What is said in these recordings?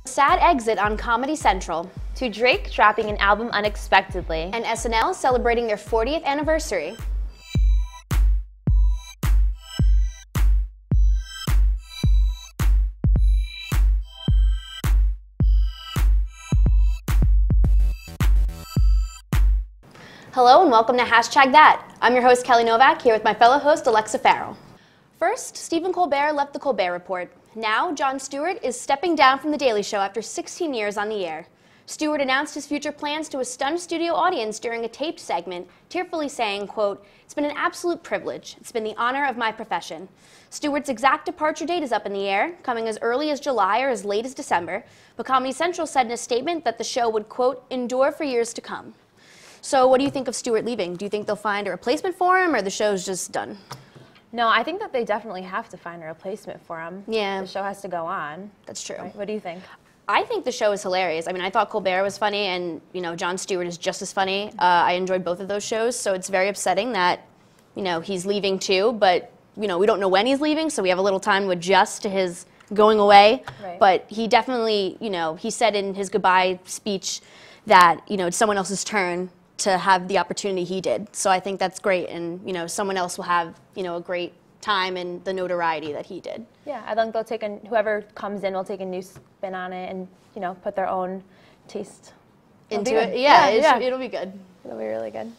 Sad exit on Comedy Central. To Drake dropping an album unexpectedly. And SNL celebrating their 40th anniversary. Hello and welcome to #That. I'm your host Kelly Novak, here with my fellow host Alexa Farrell. First, Stephen Colbert left The Colbert Report. Now, Jon Stewart is stepping down from The Daily Show after 16 years on the air. Stewart announced his future plans to a stunned studio audience during a taped segment, tearfully saying, quote, "It's been an absolute privilege. It's been the honor of my profession." Stewart's exact departure date is up in the air, coming as early as July or as late as December, but Comedy Central said in a statement that the show would, quote, "endure for years to come." So what do you think of Stewart leaving? Do you think they'll find a replacement for him, or the show's just done? No, I think that they definitely have to find a replacement for him. Yeah. The show has to go on. That's true. Right? What do you think? I think the show is hilarious. I mean, I thought Colbert was funny, and, you know, Jon Stewart is just as funny. I enjoyed both of those shows, so it's very upsetting that, you know, he's leaving too, but, you know, we don't know when he's leaving, so we have a little time to adjust to his going away. Right. But he definitely, you know, he said in his goodbye speech that, you know, it's someone else's turn to have the opportunity he did. So I think that's great, and, you know, someone else will have, you know, a great time and the notoriety that he did. Yeah, I think they'll take whoever comes in will take a new spin on it and, you know, put their own taste into it. Yeah, it'll be good. It'll be really good.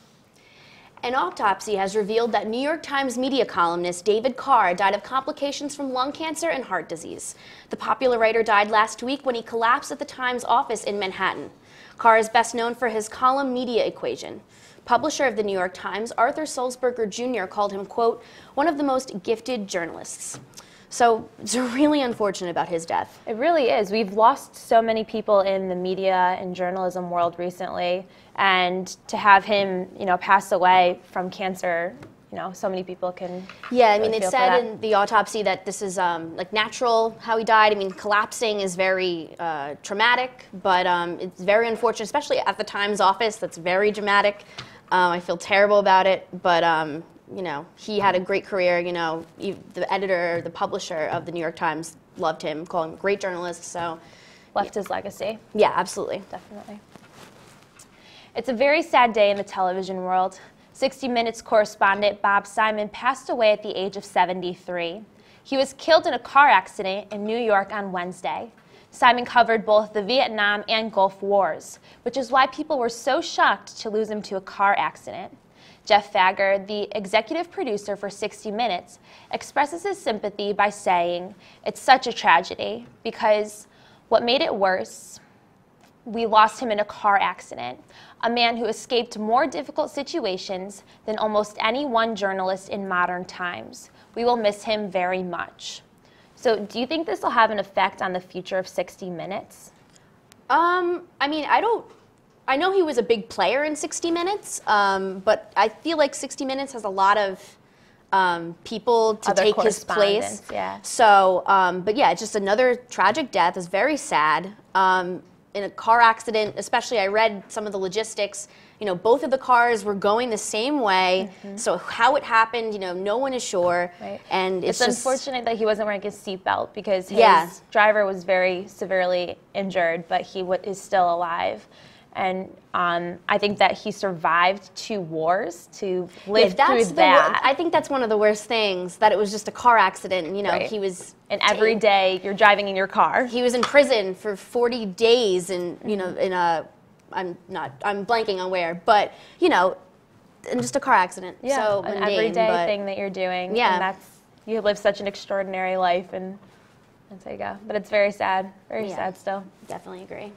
An autopsy has revealed that New York Times media columnist David Carr died of complications from lung cancer and heart disease. The popular writer died last week when he collapsed at the Times office in Manhattan. Carr is best known for his column Media Equation. Publisher of the New York Times, Arthur Sulzberger Jr. called him, quote, "one of the most gifted journalists." So it's really unfortunate about his death. It really is. We've lost so many people in the media and journalism world recently, and to have him, you know, pass away from cancer, you know, so many people can. Yeah, I mean, it said in the autopsy that this is like natural how he died. I mean, collapsing is very traumatic, but it's very unfortunate, especially at the Times office. That's very dramatic. I feel terrible about it, but you know, he had a great career. You know, the editor, the publisher of the New York Times loved him, called him a great journalist. So left his legacy. Yeah, absolutely. Definitely. It's a very sad day in the television world. 60 Minutes correspondent Bob Simon passed away at the age of 73. He was killed in a car accident in New York on Wednesday. Simon covered both the Vietnam and Gulf Wars, which is why people were so shocked to lose him to a car accident. Jeff Fagger, the executive producer for 60 Minutes, expresses his sympathy by saying, "It's such a tragedy because what made it worse, we lost him in a car accident, a man who escaped more difficult situations than almost any one journalist in modern times. We will miss him very much." So do you think this will have an effect on the future of 60 Minutes? I mean, I know he was a big player in 60 Minutes, but I feel like 60 Minutes has a lot of people to take his place. Yeah. So, but yeah, it's just another tragic death. It's very sad. In a car accident, especially, I read some of the logistics. You know, both of the cars were going the same way. Mm-hmm. So how it happened, you know, no one is sure. Right. And it's just unfortunate that he wasn't wearing his seatbelt because his driver was very severely injured, but he is still alive. And I think that he survived 2 wars to live through that. I think that's one of the worst things, that it was just a car accident. And, you know, right. He was... And every day you're driving in your car. He was in prison for 40 days and, you know, in a... I'm blanking on where, but, you know, in just a car accident. Yeah, so an mundane, everyday thing that you're doing. Yeah. And you live such an extraordinary life, and that's how you go. But it's very sad, very sad still. Definitely agree.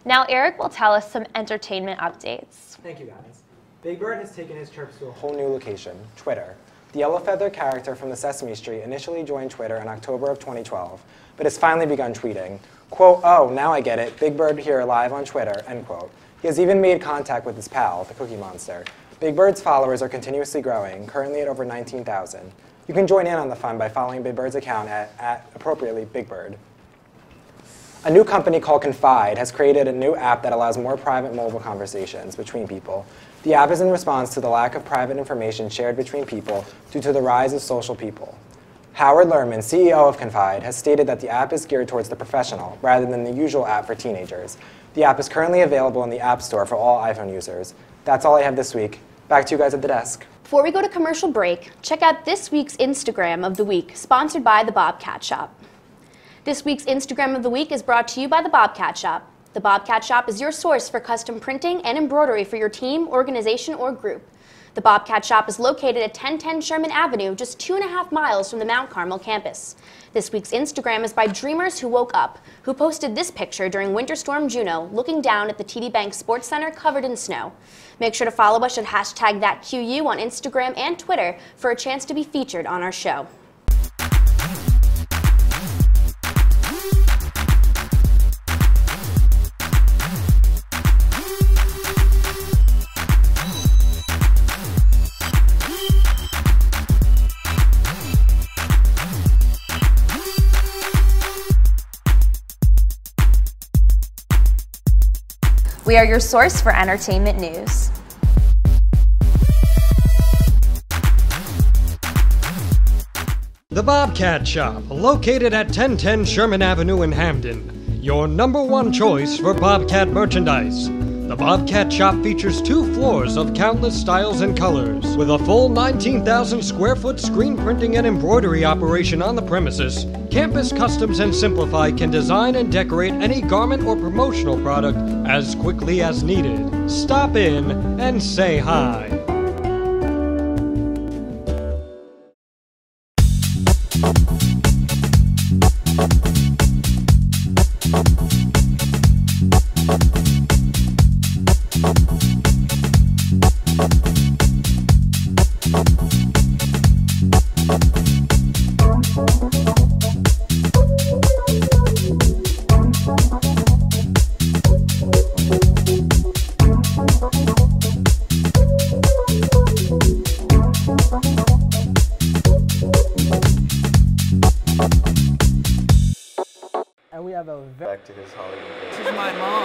Now Eric will tell us some entertainment updates. Thank you, guys. Big Bird has taken his trips to a whole new location, Twitter. The yellow feather character from the Sesame Street initially joined Twitter in October of 2012, but has finally begun tweeting, quote, "Oh, now I get it, Big Bird here live on Twitter," end quote. He has even made contact with his pal, the Cookie Monster. Big Bird's followers are continuously growing, currently at over 19,000. You can join in on the fun by following Big Bird's account at appropriately, Big Bird. A new company called Confide has created a new app that allows more private mobile conversations between people. The app is in response to the lack of private information shared between people due to the rise of social people. Howard Lerman, CEO of Confide, has stated that the app is geared towards the professional rather than the usual app for teenagers. The app is currently available in the App Store for all iPhone users. That's all I have this week. Back to you guys at the desk. Before we go to commercial break, check out this week's Instagram of the Week, sponsored by the Bobcat Shop. This week's Instagram of the Week is brought to you by the Bobcat Shop. The Bobcat Shop is your source for custom printing and embroidery for your team, organization, or group. The Bobcat Shop is located at 1010 Sherman Avenue, just 2.5 miles from the Mount Carmel campus. This week's Instagram is by Dreamers Who Woke Up, who posted this picture during Winter Storm Juno, looking down at the TD Bank Sports Center covered in snow. Make sure to follow us at #ThatQU on Instagram and Twitter for a chance to be featured on our show. We are your source for entertainment news. The Bobcat Shop, located at 1010 Sherman Avenue in Hamden. Your #1 choice for Bobcat merchandise. The Bobcat Shop features 2 floors of countless styles and colors. With a full 19,000 square foot screen printing and embroidery operation on the premises, Campus Customs and Simplify can design and decorate any garment or promotional product as quickly as needed. Stop in and say hi. And we have a back to his Hollywood days. This is my mom.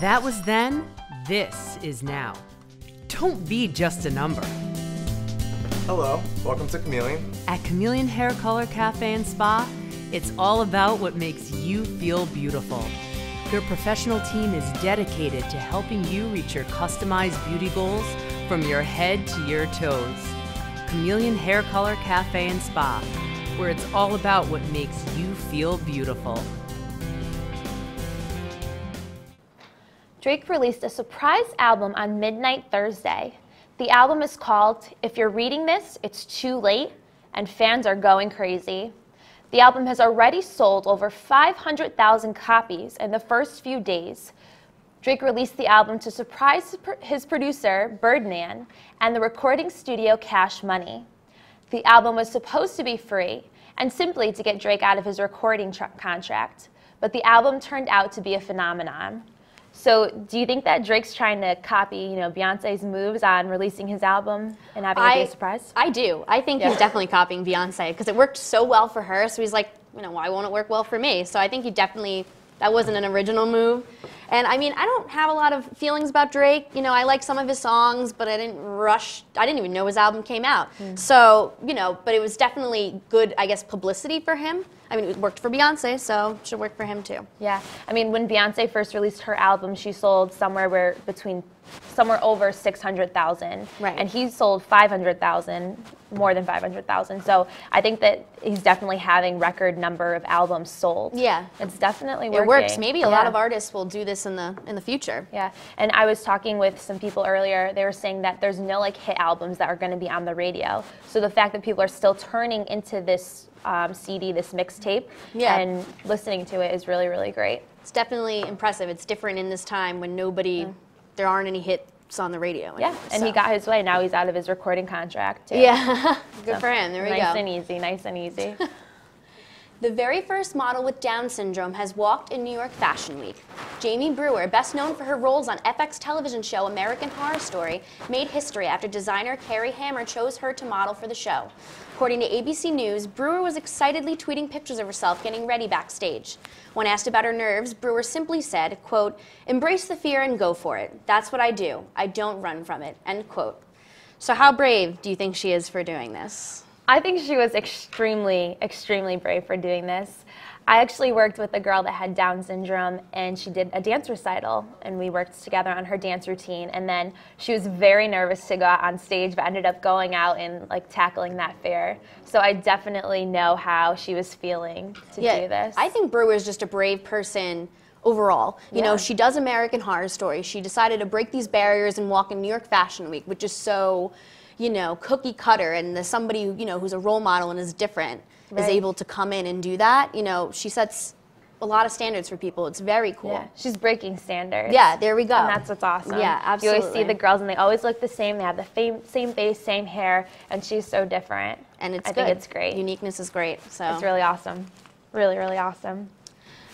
That was then, this is now. Don't be just a number. Hello, welcome to Chameleon. At Chameleon Hair Color Cafe and Spa, it's all about what makes you feel beautiful. Their professional team is dedicated to helping you reach your customized beauty goals from your head to your toes. Chameleon Hair Color Cafe and Spa, where it's all about what makes you feel beautiful. Drake released a surprise album on midnight Thursday. The album is called If You're Reading This, It's Too Late, and fans are going crazy. The album has already sold over 500,000 copies in the first few days. Drake released the album to surprise his producer, Birdman, and the recording studio Cash Money. The album was supposed to be free and simply to get Drake out of his recording contract, but the album turned out to be a phenomenon. So do you think that Drake's trying to copy, Beyonce's moves on releasing his album and having it be a surprise? I do. I think he's definitely copying Beyonce because it worked so well for her. So he's like, why won't it work well for me? So I think that wasn't an original move. And I mean, I don't have a lot of feelings about Drake. I like some of his songs, but I didn't even know his album came out. So, but it was definitely good, I guess, publicity for him. I mean, it worked for Beyonce, so it should work for him too. Yeah, I mean, when Beyonce first released her album, she sold somewhere over 600,000. Right. And he sold 500,000, more than 500,000. So I think that he's definitely having record number of albums sold. Yeah. It's definitely working. It works. Maybe a lot of artists will do this in the future. Yeah, and I was talking with some people earlier. They were saying that there's no hit albums that are going to be on the radio. So the fact that people are still turning into this CD, this mixtape, Yeah. and listening to it is really, really great. It's definitely impressive. It's different in this time when there aren't any hits on the radio. Yeah, and he got his way. Now he's out of his recording contract, too. Yeah, good for him. There we go. Nice and easy, nice and easy. The very first model with Down syndrome has walked in New York Fashion Week. Jamie Brewer, best known for her roles on FX television show American Horror Story, made history after designer Carrie Hammer chose her to model for the show. According to ABC News, Brewer was excitedly tweeting pictures of herself getting ready backstage. When asked about her nerves, Brewer simply said, quote, "Embrace the fear and go for it. That's what I do. I don't run from it," end quote. So how brave do you think she is for doing this? I think she was extremely, extremely brave for doing this. I actually worked with a girl that had Down syndrome, and she did a dance recital, and we worked together on her dance routine. And then she was very nervous to go out on stage, but ended up going out and like tackling that fear. So I definitely know how she was feeling to do this. I think Brewer is just a brave person overall. You know, she does American Horror Story. She decided to break these barriers and walk in New York Fashion Week, which is so, you know, cookie cutter, and there's somebody, you know, who's a role model and is different, is able to come in and do that. You know, she sets a lot of standards for people. It's very cool. Yeah, she's breaking standards. Yeah, there we go. And that's what's awesome. Yeah, absolutely. You always see the girls, and they always look the same. They have the same face, same hair, and she's so different. And I think it's great. Uniqueness is great. So it's really awesome. Really, really awesome.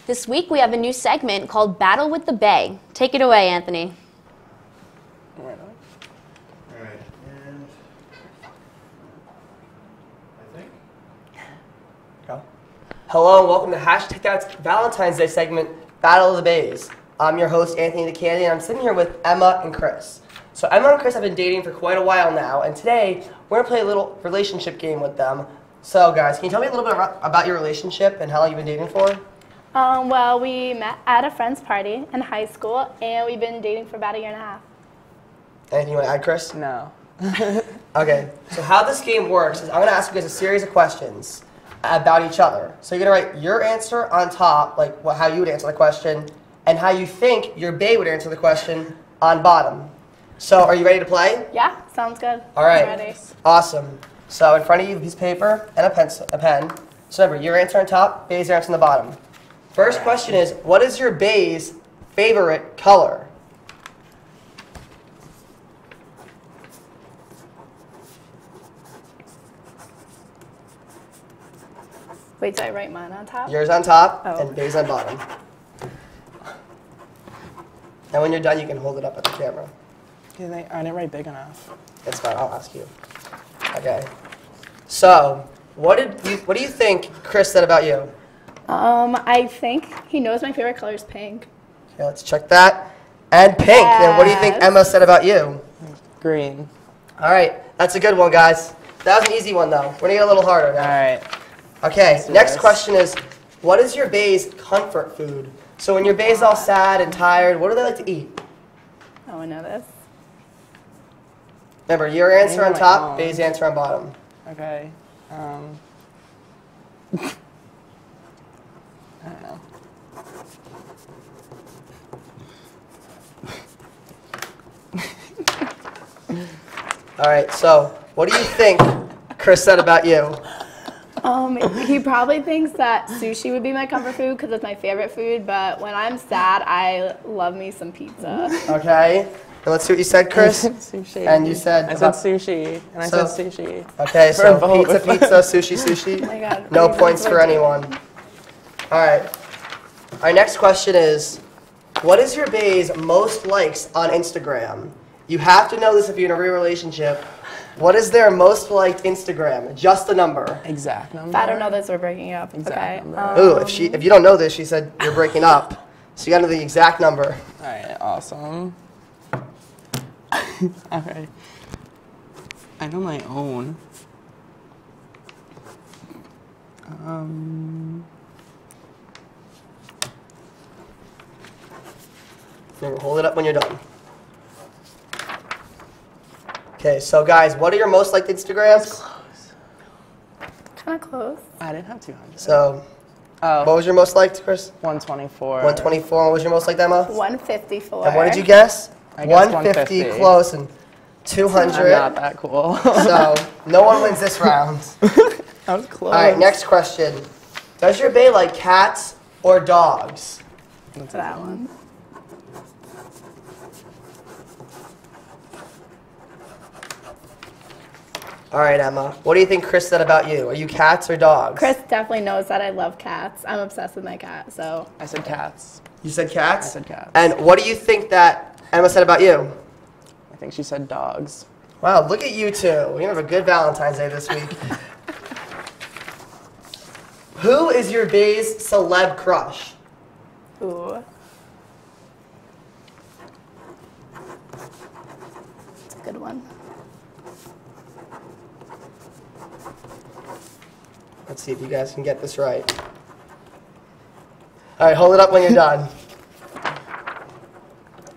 This week we have a new segment called Battle with the Bay. Take it away, Anthony. All right, and I think. Go. Hello and welcome to #That's Valentine's Day segment, Battle of the Bays. I'm your host, Anthony DeCandia, and I'm sitting here with Emma and Chris. So Emma and Chris have been dating for quite a while now, and today we're going to play a little relationship game with them. So guys, can you tell me a little bit about your relationship and how long you've been dating for? Well, we met at a friend's party in high school, and we've been dating for about 1.5 years. Anything you want to add, Chris? No. Okay, so how this game works is I'm going to ask you guys a series of questions about each other. So you're going to write your answer on top, like how you would answer the question, and how you think your bae would answer the question on bottom. So are you ready to play? Yeah, sounds good. All right, I'm ready. awesome. So in front of you, a piece of paper and a pen. So remember, your answer on top, bae's answer on the bottom. First question is, what is your bae's favorite color? Wait, do I write mine on top? Yours on top Oh. and bae's on bottom. And when you're done, you can hold it up at the camera. I didn't write big enough. It's fine, I'll ask you. Okay. So, what do you think Chris said about you? I think he knows my favorite color is pink. Okay, let's check that. And pink. And what do you think Yes. Emma said about you? Green. All right, that's a good one, guys. That was an easy one, though. We're gonna get a little harder now. All right. Okay, do next this. question is, what is your bae's comfort food? So when your bae's all sad and tired, what do they like to eat? Oh, I know this. Remember, your answer on my top, own. bae's answer on bottom. Okay. I don't know. All right, so what do you think Chris said about you? He probably thinks that sushi would be my comfort food because it's my favorite food, but when I'm sad, I love me some pizza. Okay, and let's see what you said, Chris. Sushi. And you said I said about- sushi, and I So- said sushi. Okay, For so both. pizza, sushi. Oh my God. No Reasons points for like- anyone. All right. Our next question is, what is your bae's most likes on Instagram? You have to know this if you're in a real relationship. What is their most liked Instagram? Just the number. Exact number. If I don't know this, we're breaking up. Exact Okay. number. Ooh, if you don't know this, she said you're breaking up. So you got to know the exact number. All right, awesome. Okay. I know my own. Remember, hold it up when you're done. Okay, so guys, what are your most liked Instagrams? Kind of close. I didn't have 200. So, Oh, what was your most liked, Chris? 124. 124. What was your most liked, Emma? 154. And what did you guess? I guessed 150, 150. close, and I'm 200. not that cool. So, no one wins this round. I was close. All right, next question. Does your bae like cats or dogs? That's that one. All right, Emma. What do you think Chris said about you? Are you cats or dogs? Chris definitely knows that I love cats. I'm obsessed with my cat, so. I said cats. You said cats? I said cats. And what do you think that Emma said about you? I think she said dogs. Wow, look at you two. We're gonna have a good Valentine's Day this week. Who is your bae's celeb crush? Ooh. It's a good one. Let's see if you guys can get this right. All right, hold it up when you're done.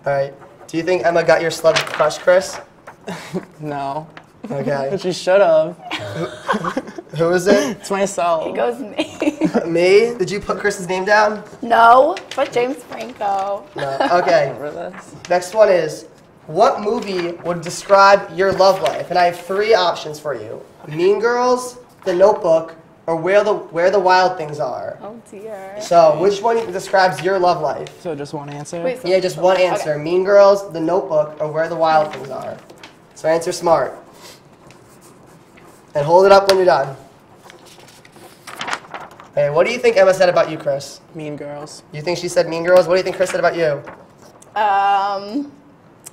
All right. Do you think Emma got your celeb crush, Chris? No. Okay. But she should have. Who is it? It's myself. He goes me. Me? Did you put Chris's name down? No, but James Franco. No. Okay. Remember this? Next one is, what movie would describe your love life? And I have 3 options for you. Mean Girls, The Notebook, or Where the Wild Things Are. Oh dear. So, which one describes your love life? So just one answer? Wait, so Yeah, just one answer. Okay. Mean Girls, The Notebook, or Where the Wild Things Are. So answer smart. And hold it up when you're done. Hey, what do you think Emma said about you, Chris? Mean Girls. You think she said Mean Girls? What do you think Chris said about you?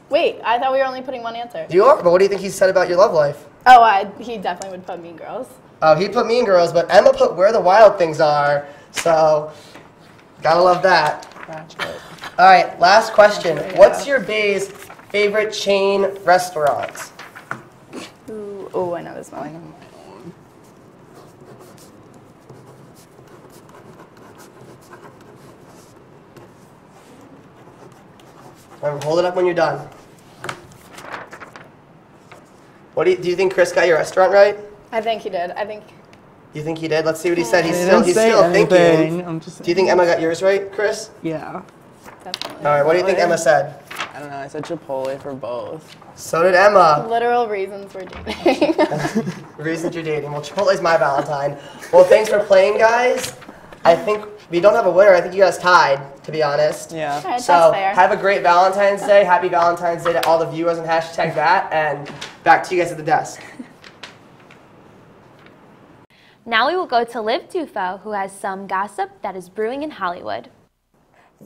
Wait, I thought we were only putting one answer. You are, but what do you think he said about your love life? Oh, he definitely would put Mean Girls. Oh, he put Mean Girls, but Emma put Where the Wild Things Are. So, gotta love that. Gotcha. All right, last question. Yeah. What's your bae's favorite chain restaurant? Ooh, I know this one. Remember, hold it up when you're done. What do you think Chris got your restaurant right? I think he did. You think he did? Let's see what he said. He's I still didn't say thinking. anything. I'm just Do you think Emma got yours right, Chris? Yeah. Definitely. All right, what do you think Emma said? I don't know. I said Chipotle for both. So did Emma. Literal reasons we're dating. Reasons you're dating. Well, Chipotle's my Valentine. Well, thanks for playing, guys. I think we don't have a winner. I think you guys tied, to be honest. Yeah. Alright, So that's fair. have a great Valentine's Day. Happy Valentine's Day to all the viewers on hashtag that. And back to you guys at the desk. Now we will go to Liv Tufo, who has some gossip that is brewing in Hollywood.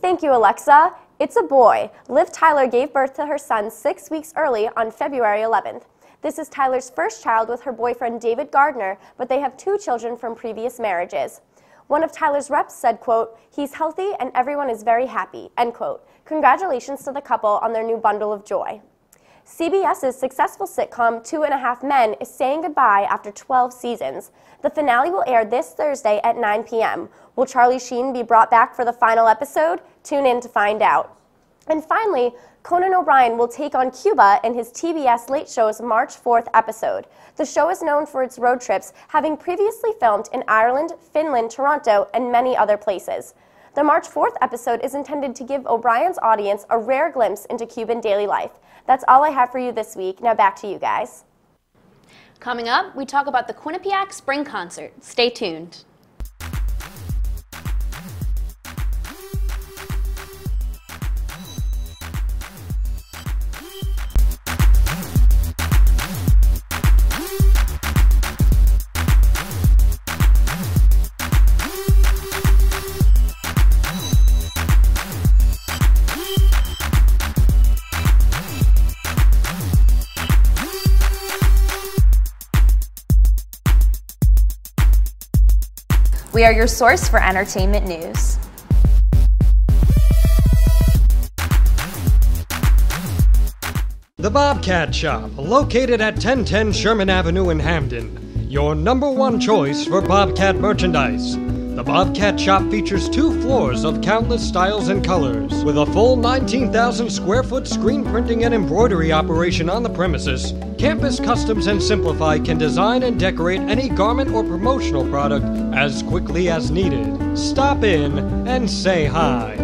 Thank you, Alexa. It's a boy. Liv Tyler gave birth to her son 6 weeks early on February 11th. This is Tyler's first child with her boyfriend David Gardner, but they have 2 children from previous marriages. One of Tyler's reps said, quote, "He's healthy and everyone is very happy," end quote. Congratulations to the couple on their new bundle of joy. CBS's successful sitcom 2.5 Men is saying goodbye after 12 seasons. The finale will air this Thursday at 9 p.m. Will Charlie Sheen be brought back for the final episode? Tune in to find out. And finally, Conan O'Brien will take on Cuba in his TBS Late Show's March 4th episode. The show is known for its road trips, having previously filmed in Ireland, Finland, Toronto, and many other places. The March 4th episode is intended to give O'Brien's audience a rare glimpse into Cuban daily life. That's all I have for you this week. Now back to you guys. Coming up, we talk about the Quinnipiac Spring Concert. Stay tuned. We are your source for entertainment news. The Bobcat Shop, located at 1010 Sherman Avenue in Hamden. Your #1 choice for Bobcat merchandise. The Bobcat Shop features 2 floors of countless styles and colors. With a full 19,000 square foot screen printing and embroidery operation on the premises, Campus Customs and Simplify can design and decorate any garment or promotional product as quickly as needed. Stop in and say hi.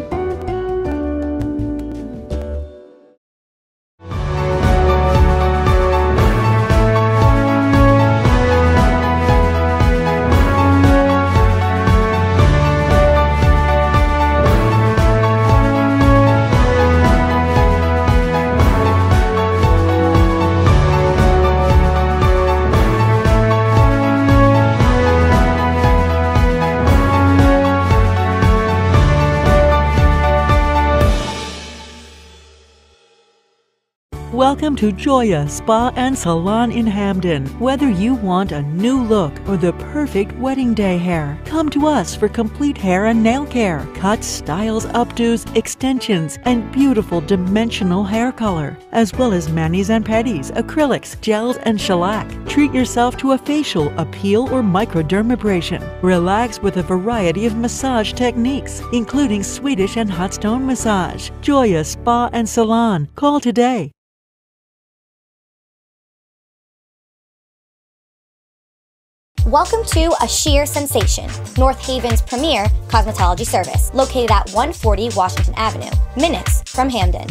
Welcome to Joya Spa and Salon in Hamden. Whether you want a new look or the perfect wedding day hair, come to us for complete hair and nail care, cuts, styles, updos, extensions, and beautiful dimensional hair color, as well as manis and pedis, acrylics, gels, and shellac. Treat yourself to a facial, a peel, or microdermabrasion. Relax with a variety of massage techniques, including Swedish and hot stone massage. Joya Spa and Salon. Call today. Welcome to A Sheer Sensation, North Haven's premier cosmetology service, located at 140 Washington Avenue, minutes from Hamden.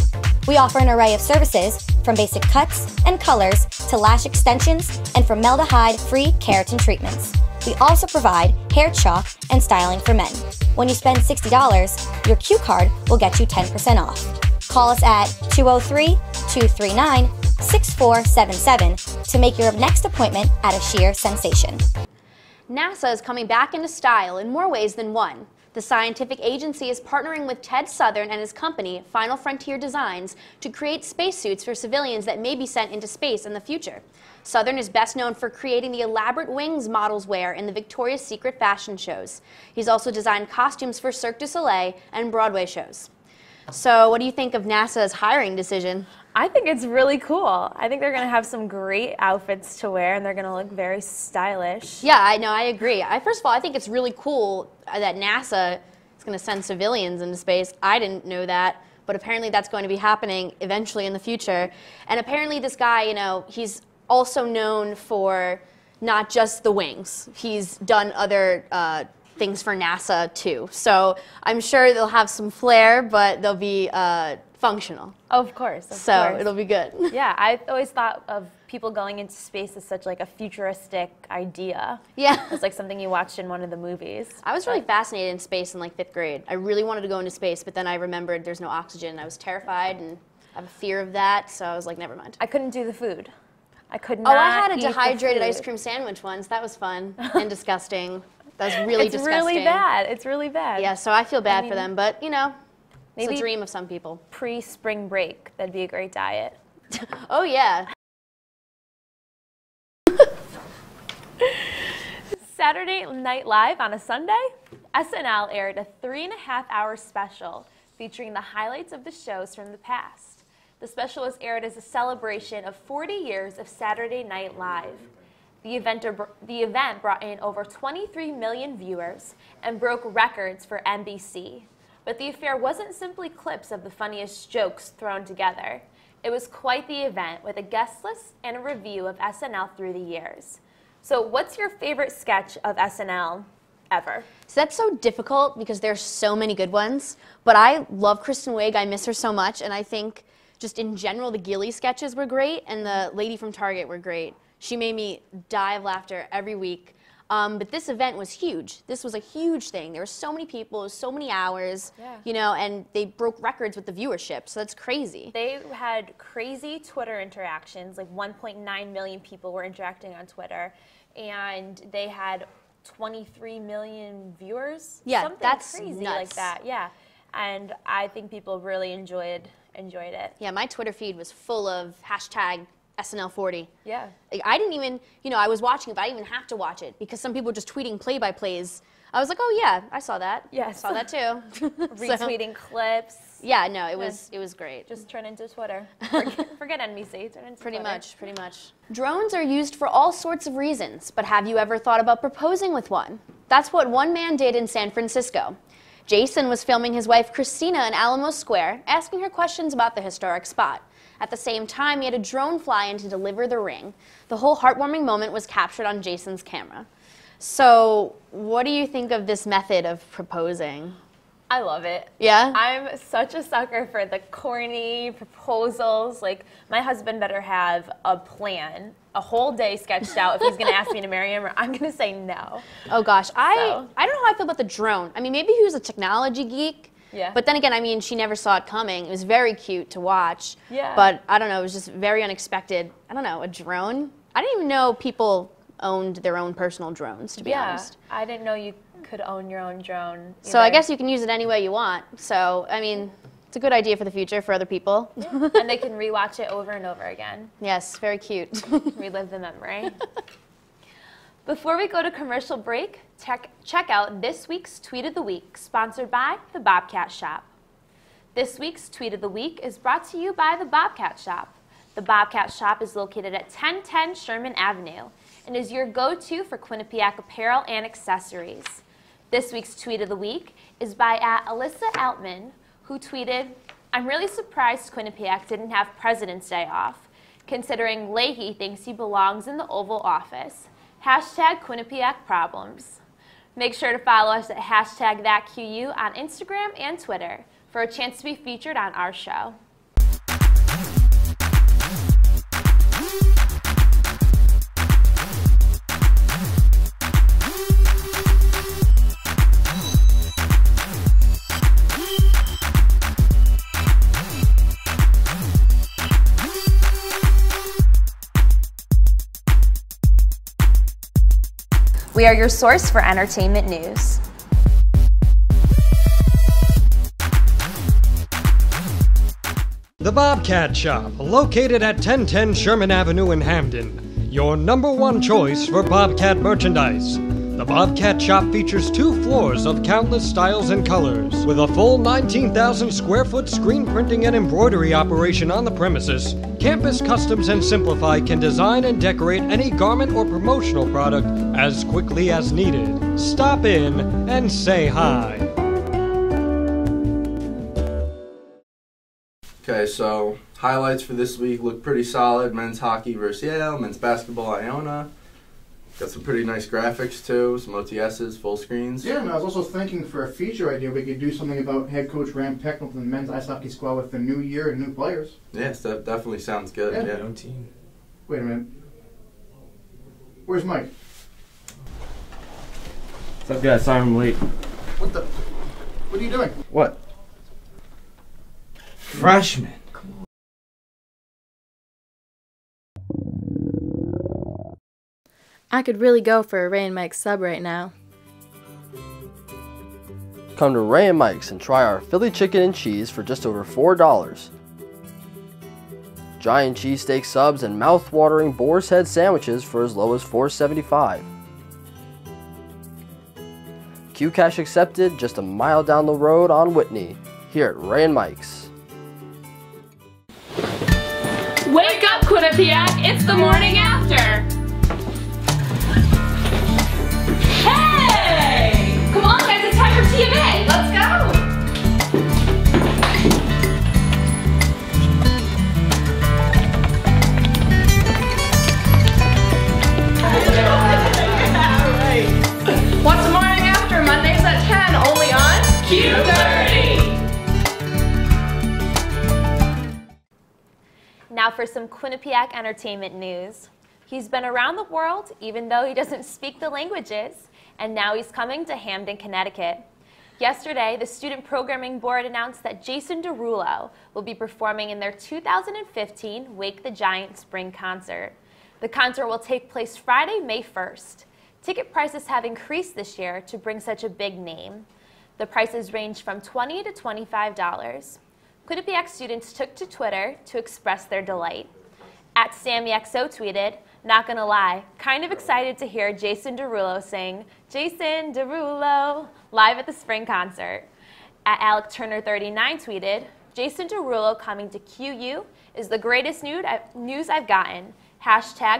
We offer an array of services, from basic cuts and colors to lash extensions and formaldehyde-free keratin treatments. We also provide hair chalk and styling for men. When you spend $60, your Q card will get you 10% off. Call us at 203-239-6477 to make your next appointment at A Sheer Sensation. NASA is coming back into style in more ways than one. The scientific agency is partnering with Ted Southern and his company, Final Frontier Designs, to create spacesuits for civilians that may be sent into space in the future. Southern is best known for creating the elaborate wings models wear in the Victoria's Secret fashion shows. He's also designed costumes for Cirque du Soleil and Broadway shows. So what do you think of NASA's hiring decision? I think it's really cool. I think they're going to have some great outfits to wear, and they're going to look very stylish. Yeah, I know, I agree. First of all, I think it's really cool that NASA is going to send civilians into space. I didn't know that, but apparently that's going to be happening eventually in the future. And apparently this guy, you know, he's also known for not just the wings. He's done other things for NASA too. So I'm sure they'll have some flair, but they'll be functional. Of course. So it'll be good. Yeah, I always thought of people going into space as such like a futuristic idea. Yeah. It's like something you watched in one of the movies. I was really fascinated in space in like 5th grade. I really wanted to go into space, but then I remembered there's no oxygen. I was terrified and I have a fear of that, so I was like, never mind. I couldn't do the food. I could not. Oh, I had a eat dehydrated the food. ice cream sandwich once. That was fun and disgusting. That was really disgusting. It's really bad. It's really bad. Yeah, so I feel bad for them, but you know, maybe it's a dream of some people. Pre-spring break, that'd be a great diet. Oh yeah. Saturday Night Live on a Sunday, SNL aired a 3.5-hour special featuring the highlights of the shows from the past. The special was aired as a celebration of 40 years of Saturday Night Live. The event brought in over 23 million viewers and broke records for NBC. But the affair wasn't simply clips of the funniest jokes thrown together. It was quite the event, with a guest list and a review of SNL through the years. So what's your favorite sketch of SNL ever? So that's so difficult because there's so many good ones, but I love Kristen Wiig. I miss her so much, and I think just in general the Gilly sketches were great, and the lady from Target were great. She made me die of laughter every week. But this event was huge. This was a huge thing. There were so many people, so many hours, you know, and they broke records with the viewership, so that's crazy. They had crazy Twitter interactions, like 1.9 million people were interacting on Twitter, and they had 23 million viewers. Yeah, something that's crazy nuts. like that. Yeah, and I think people really enjoyed it. Yeah, my Twitter feed was full of hashtag SNL40. Yeah. Like, I didn't even, you know, I was watching it, but I didn't even have to watch it because some people were just tweeting play-by-plays. I was like, oh yeah, I saw that. Yes. I saw that too. Retweeting clips. Yeah, no, it was great. Just turn into Twitter. Forget NBC, turn into Pretty Twitter. much. Drones are used for all sorts of reasons, but have you ever thought about proposing with one? That's what one man did in San Francisco. Jason was filming his wife Christina in Alamo Square, asking her questions about the historic spot. At the same time, he had a drone fly in to deliver the ring. The whole heartwarming moment was captured on Jason's camera. So, what do you think of this method of proposing? I love it. Yeah? I'm such a sucker for the corny proposals. Like, my husband better have a plan, a whole day sketched out if he's going to ask me to marry him, or I'm going to say no. Oh gosh, I don't know how I feel about the drone. I mean, maybe he was a technology geek. Yeah. But then again, I mean, she never saw it coming. It was very cute to watch. Yeah. But I don't know, it was just very unexpected. I don't know, a drone? I didn't even know people owned their own personal drones, to be honest. I didn't know you could own your own drone either. So I guess you can use it any way you want. So, I mean, It's a good idea for the future for other people. Yeah. And they can rewatch it over and over again. Yes, very cute. Relive the memory. Before we go to commercial break, check out this week's Tweet of the Week, sponsored by the Bobcat Shop. This week's Tweet of the Week is brought to you by the Bobcat Shop. The Bobcat Shop is located at 1010 Sherman Avenue and is your go-to for Quinnipiac apparel and accessories. This week's Tweet of the Week is by @Alyssa Altman, who tweeted, "I'm really surprised Quinnipiac didn't have President's Day off, considering Leahy thinks he belongs in the Oval Office. Hashtag Quinnipiac Problems." Make sure to follow us at #ThatQU on Instagram and Twitter for a chance to be featured on our show. We are your source for entertainment news. The Bobcat Shop, located at 1010 Sherman Avenue in Hamden. Your #1 choice for Bobcat merchandise. The Bobcat Shop features 2 floors of countless styles and colors. With a full 19,000 square foot screen printing and embroidery operation on the premises, Campus Customs and Simplify can design and decorate any garment or promotional product as quickly as needed. Stop in and say hi. Okay, so highlights for this week look pretty solid. Men's hockey versus Yale, men's basketball Iona. Got some pretty nice graphics too, some OTSs, full screens. Yeah, and I was also thinking for a feature idea, we could do something about head coach Ram Pecknell from the men's ice hockey squad with the new year and new players. Yes, that definitely sounds good. Yeah. Young team. Wait a minute. Where's Mike? What's up, guys? Sorry I'm late. What are you doing? What? Freshman. I could really go for a Ray and Mike's sub right now. Come to Ray and Mike's and try our Philly chicken and cheese for just over $4. Giant cheesesteak subs and mouth-watering boar's head sandwiches for as low as $4.75. Q-Cash accepted just a mile down the road on Whitney, here at Ray and Mike's. Wake up, Quinnipiac! It's the morning after! Hey! Come on, guys, it's time for TMA! Let's go! What's the morning after? Mondays at 10, only on Q30! Now for some Quinnipiac entertainment news. He's been around the world even though he doesn't speak the languages, and now he's coming to Hamden, Connecticut. Yesterday, the Student Programming Board announced that Jason Derulo will be performing in their 2015 Wake the Giant Spring Concert. The concert will take place Friday, May 1st. Ticket prices have increased this year to bring such a big name. The prices range from $20 to $25. Quinnipiac students took to Twitter to express their delight. @SammyXO tweeted, "Not gonna lie, kind of excited to hear Jason Derulo sing Jason Derulo live at the spring concert." @AlecTurner39 tweeted, "Jason Derulo coming to QU is the greatest news I've gotten.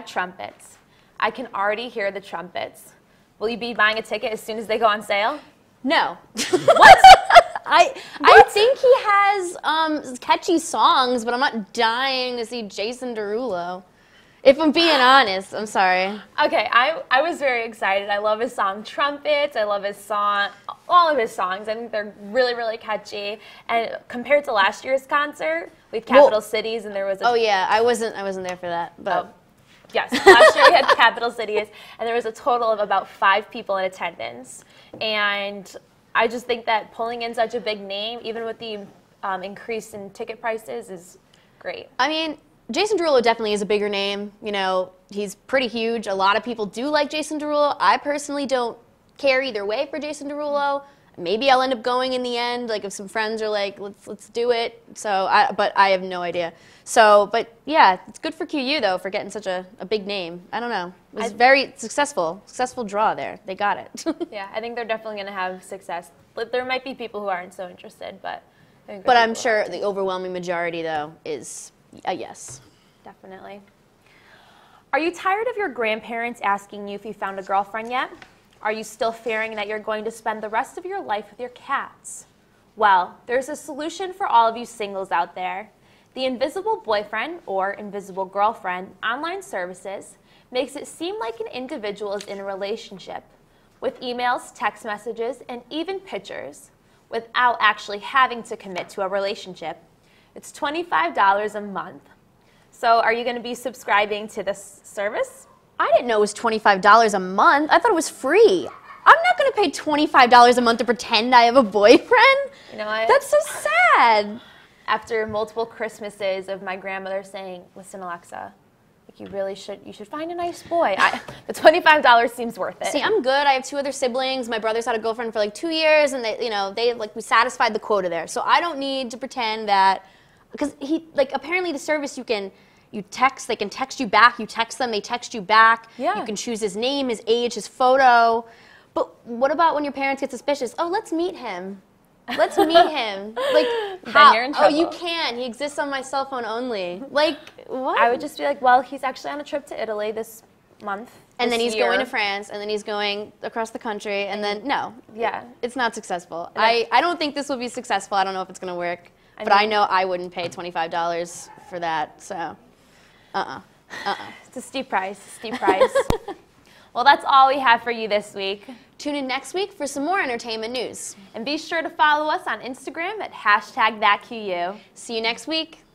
#trumpets. I can already hear the trumpets." Will you be buying a ticket as soon as they go on sale? No. What? I think he has catchy songs, but I'm not dying to see Jason Derulo. If I'm being honest, I'm sorry. Okay, I was very excited. I love his song Trumpets. I love his song, all of his songs. I think they're really, really catchy. And compared to last year's concert with Capital Cities, and there was a... Oh yeah, I wasn't there for that, but... Oh. Yes, last year we had Capital Cities, and there was a total of about 5 people in attendance. And I just think that pulling in such a big name, even with the increase in ticket prices, is great. I mean, Jason Derulo definitely is a bigger name. You know, he's pretty huge. A lot of people do like Jason Derulo. I personally don't care either way for Jason Derulo. Maybe I'll end up going in the end, like if some friends are like, let's do it. So, but I have no idea. So, but yeah, it's good for QU though for getting such a big name. I don't know. It was very successful draw there. They got it. Yeah, I think they're definitely going to have success. But there might be people who aren't so interested, but I think I'm sure the overwhelming majority though is a yes. Definitely. Are you tired of your grandparents asking you if you found a girlfriend yet? Are you still fearing that you're going to spend the rest of your life with your cats? Well, there's a solution for all of you singles out there. The Invisible Boyfriend or Invisible Girlfriend online services makes it seem like an individual is in a relationship with emails, text messages, and even pictures without actually having to commit to a relationship. It's $25 a month. So are you going to be subscribing to this service? I didn't know it was $25 a month. I thought it was free. I'm not going to pay $25 a month to pretend I have a boyfriend. You know what? That's so sad. After multiple Christmases of my grandmother saying, listen, Alexa, like you should find a nice boy. The $25 seems worth it. See, I'm good. I have 2 other siblings. My brother's had a girlfriend for like 2 years, and we satisfied the quota there. So I don't need to pretend that, because apparently the service you text, they can text you back, you text them, they text you back. Yeah. You can choose his name, his age, his photo. But what about when your parents get suspicious? Oh, let's meet him. Let's meet him. Like, then you're in trouble. Oh, you can. He exists on my cell phone only. Like, what? I would just be like, well, he's actually on a trip to Italy this month. And then he's going to France, and then he's going across the country, and then, no. Yeah. It's not successful. I don't think this will be successful. I don't know if it's going to work. But I know I wouldn't pay $25 for that, so. It's a steep price, Well, that's all we have for you this week. Tune in next week for some more entertainment news. And be sure to follow us on Instagram at #ThatQU. See you next week.